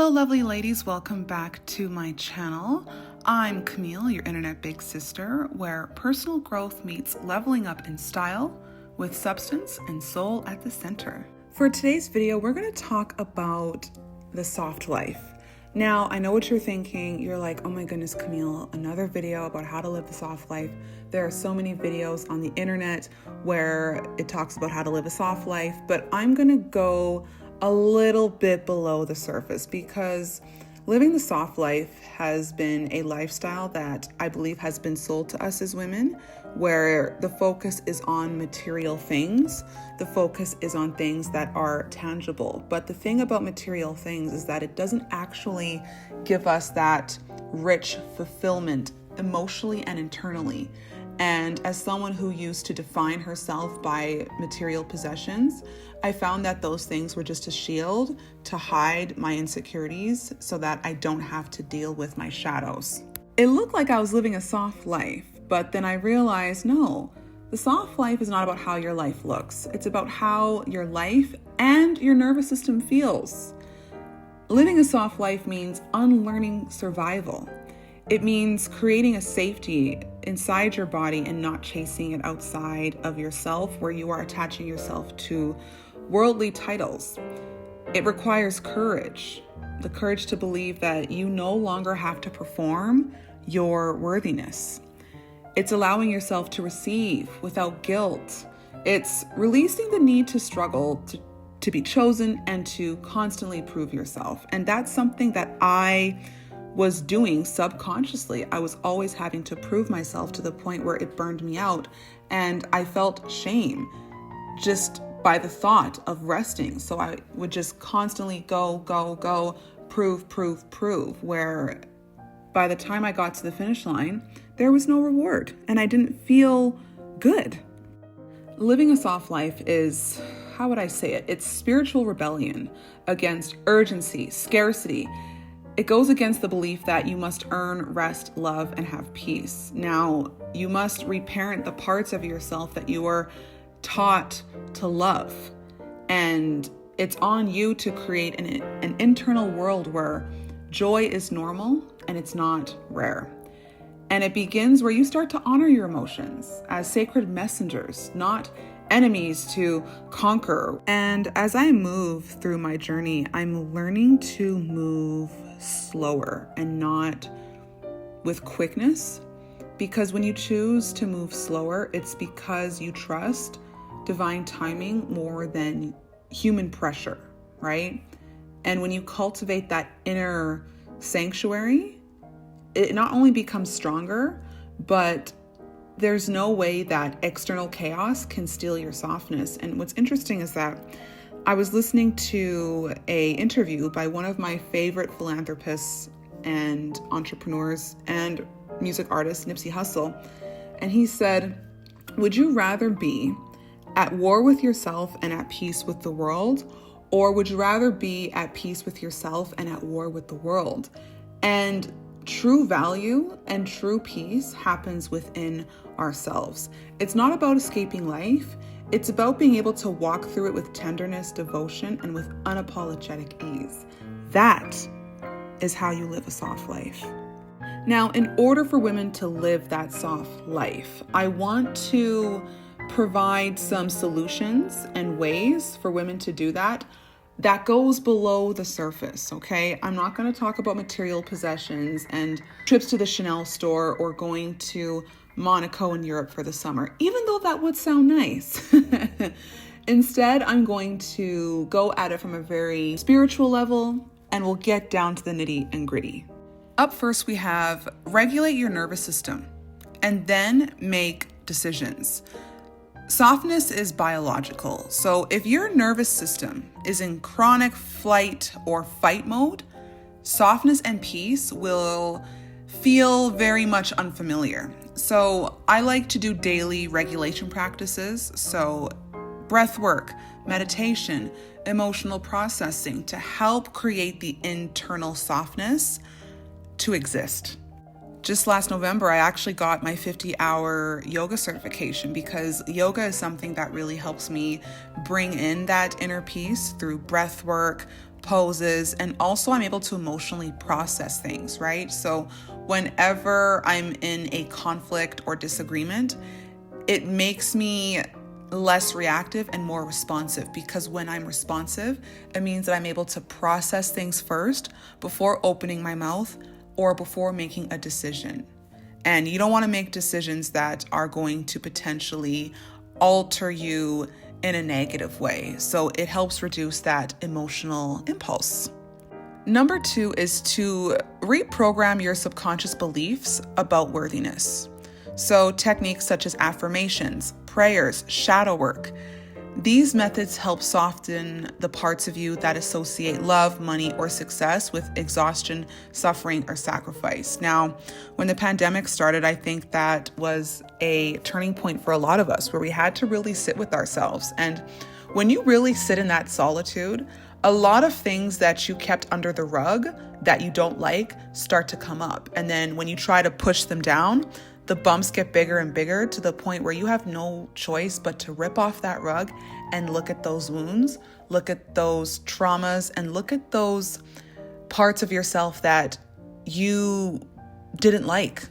Hello, lovely ladies. Welcome back to my channel. I'm Camille, your internet big sister, where personal growth meets leveling up in style with substance and soul at the center. For today's video, we're going to talk about the soft life. Now, I know what you're thinking. You're like, oh my goodness, Camille, another video about how to live the soft life. There are so many videos on the internet where it talks about how to live a soft life, but I'm going to go a little bit below the surface because living the soft life has been a lifestyle that I believe has been sold to us as women, where the focus is on material things. The focus is on things that are tangible. But the thing about material things is that it doesn't actually give us that rich fulfillment emotionally and internally. And as someone who used to define herself by material possessions, I found that those things were just a shield to hide my insecurities so that I don't have to deal with my shadows. It looked like I was living a soft life, but then I realized, no, the soft life is not about how your life looks. It's about how your life and your nervous system feels. Living a soft life means unlearning survival. It means creating a safety inside your body and not chasing it outside of yourself, where you are attaching yourself to worldly titles. It requires courage, the courage to believe that you no longer have to perform your worthiness. It's allowing yourself to receive without guilt. It's releasing the need to struggle, to be chosen, and to constantly prove yourself. And that's something that I was doing subconsciously. I was always having to prove myself to the point where it burned me out. And I felt shame just by the thought of resting. So I would just constantly go, prove, where by the time I got to the finish line, there was no reward and I didn't feel good. Living a soft life is, how would I say it? It's spiritual rebellion against urgency, scarcity. It goes against the belief that you must earn rest, love, and have peace. Now, you must reparent the parts of yourself that you are taught to love. And it's on you to create an internal world where joy is normal and it's not rare. And it begins where you start to honor your emotions as sacred messengers, not enemies to conquer. And as I move through my journey, I'm learning to move slower and not with quickness, because when you choose to move slower, it's because you trust divine timing more than human pressure, right? And when you cultivate that inner sanctuary, it not only becomes stronger, but there's no way that external chaos can steal your softness. And what's interesting is that I was listening to an interview by one of my favorite philanthropists and entrepreneurs and music artist, Nipsey Hussle. And he said, would you rather be at war with yourself and at peace with the world? Or would you rather be at peace with yourself and at war with the world? And true value and true peace happens within ourselves. It's not about escaping life. It's about being able to walk through it with tenderness, devotion, and with unapologetic ease. That is how you live a soft life. Now, in order for women to live that soft life, I want to provide some solutions and ways for women to do that goes below the surface, okay? I'm not going to talk about material possessions and trips to the Chanel store or going to Monaco in Europe for the summer, even though that would sound nice. Instead, I'm going to go at it from a very spiritual level, and we'll get down to the nitty and gritty. Up first, we have regulate your nervous system and then make decisions. Softness is biological. So if your nervous system is in chronic flight or fight mode, softness and peace will feel very much unfamiliar. So I like to do daily regulation practices. So breath work, meditation, emotional processing to help create the internal softness to exist. Just last November, I actually got my 50-hour yoga certification because yoga is something that really helps me bring in that inner peace through breath work, poses, and also I'm able to emotionally process things, right? So whenever I'm in a conflict or disagreement, it makes me less reactive and more responsive, because when I'm responsive, it means that I'm able to process things first before opening my mouth or before making a decision. And you don't want to make decisions that are going to potentially alter you in a negative way. So it helps reduce that emotional impulse. Number 2 is to reprogram your subconscious beliefs about worthiness. So techniques such as affirmations, prayers, shadow work, these methods help soften the parts of you that associate love, money, or success with exhaustion, suffering, or sacrifice. Now, when the pandemic started, I think that was a turning point for a lot of us, where we had to really sit with ourselves. And when you really sit in that solitude, a lot of things that you kept under the rug that you don't like start to come up. And then when you try to push them down, the bumps get bigger and bigger, to the point where you have no choice but to rip off that rug and look at those wounds, look at those traumas, and look at those parts of yourself that you didn't like.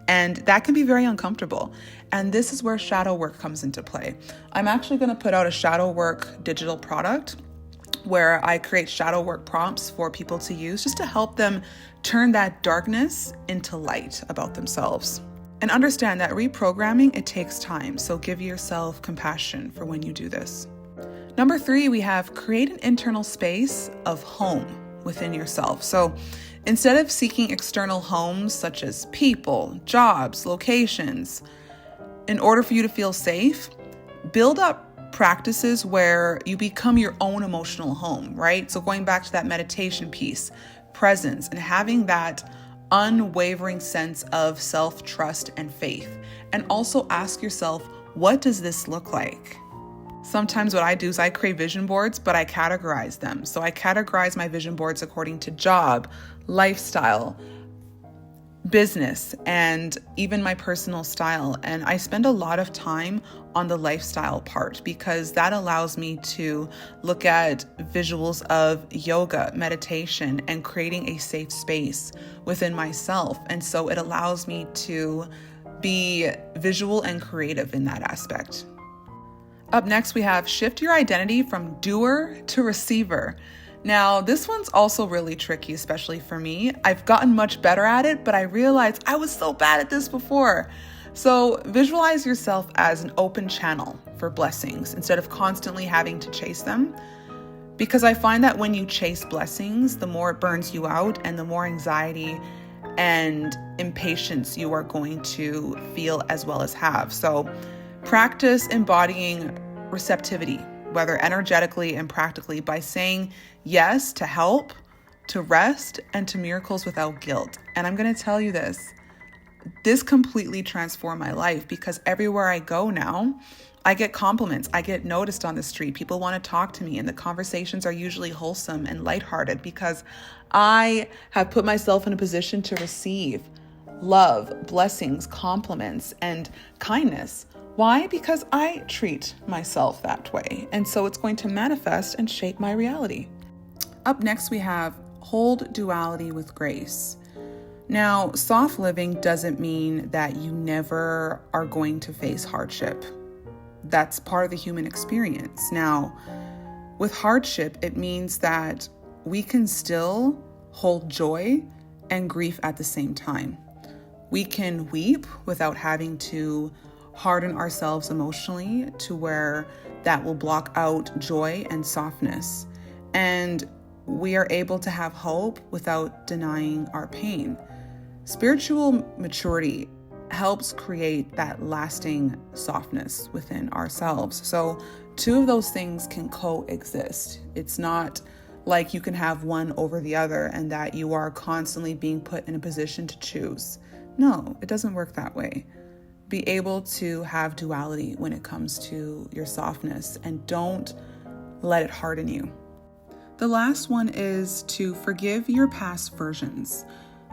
And that can be very uncomfortable. And this is where shadow work comes into play. I'm actually going to put out a shadow work digital product where I create shadow work prompts for people to use, just to help them turn that darkness into light about themselves. And understand that reprogramming, it takes time. So give yourself compassion for when you do this. Number 3, we have create an internal space of home within yourself. So instead of seeking external homes such as people, jobs, locations, in order for you to feel safe, build up practices where you become your own emotional home, right? So going back to that meditation piece, presence, and having that unwavering sense of self-trust and faith. And also ask yourself, what does this look like? Sometimes what I do is I create vision boards, but I categorize them. So I categorize my vision boards according to job, lifestyle, business, and even my personal style. And I spend a lot of time on the lifestyle part, because that allows me to look at visuals of yoga, meditation, and creating a safe space within myself. And so it allows me to be visual and creative in that aspect. Up next, we have shift your identity from doer to receiver. Now, this one's also really tricky, especially for me. I've gotten much better at it, but I realized I was so bad at this before. So visualize yourself as an open channel for blessings instead of constantly having to chase them. Because I find that when you chase blessings, the more it burns you out and the more anxiety and impatience you are going to feel as well as have. So practice embodying receptivity, whether energetically and practically, by saying yes to help, to rest, and to miracles without guilt. And I'm going to tell you this completely transformed my life, because everywhere I go now, I get compliments. I get noticed on the street. People want to talk to me, and the conversations are usually wholesome and lighthearted, because I have put myself in a position to receive love, blessings, compliments, and kindness. Why? Because I treat myself that way. And so it's going to manifest and shape my reality. Up next, we have hold duality with grace. Now, soft living doesn't mean that you never are going to face hardship. That's part of the human experience. Now, with hardship, it means that we can still hold joy and grief at the same time. We can weep without having to harden ourselves emotionally to where that will block out joy and softness. And we are able to have hope without denying our pain. Spiritual maturity helps create that lasting softness within ourselves. So 2 of those things can coexist. It's not like you can have one over the other and that you are constantly being put in a position to choose. No, it doesn't work that way. Be able to have duality when it comes to your softness, and don't let it harden you. The last one is to forgive your past versions.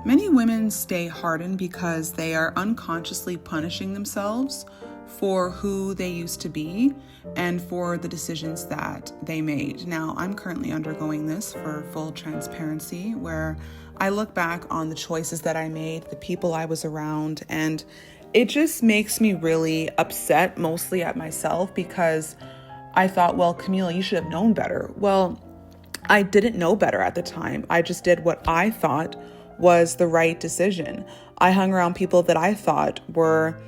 Many women stay hardened because they are unconsciously punishing themselves for who they used to be and for the decisions that they made. Now, I'm currently undergoing this for full transparency, where I look back on the choices that I made, the people I was around, and it just makes me really upset, mostly at myself, because I thought, well, Camila, you should have known better. Well, I didn't know better at the time. I just did what I thought was the right decision. I hung around people that I thought were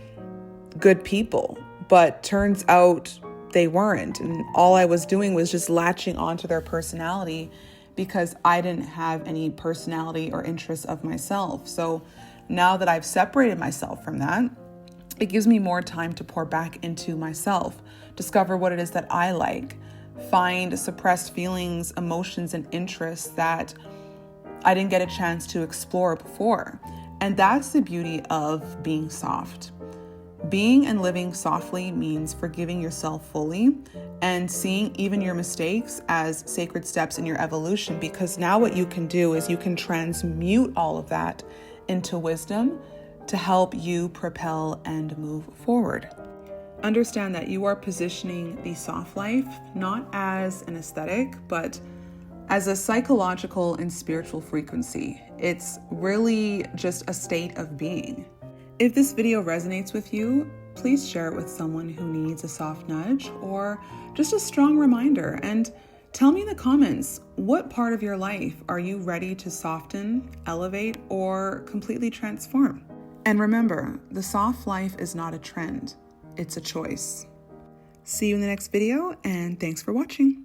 good people, but turns out they weren't. And all I was doing was just latching onto their personality because I didn't have any personality or interests of myself. So now that I've separated myself from that, it gives me more time to pour back into myself, discover what it is that I like, find suppressed feelings, emotions, and interests that I didn't get a chance to explore before. And that's the beauty of being soft. Being and living softly means forgiving yourself fully and seeing even your mistakes as sacred steps in your evolution, because now what you can do is you can transmute all of that into wisdom to help you propel and move forward. Understand that you are positioning the soft life not as an aesthetic, but as a psychological and spiritual frequency. It's really just a state of being. If this video resonates with you, please share it with someone who needs a soft nudge or just a strong reminder. And tell me in the comments, what part of your life are you ready to soften, elevate, or completely transform? And remember, the soft life is not a trend, it's a choice. See you in the next video, and thanks for watching.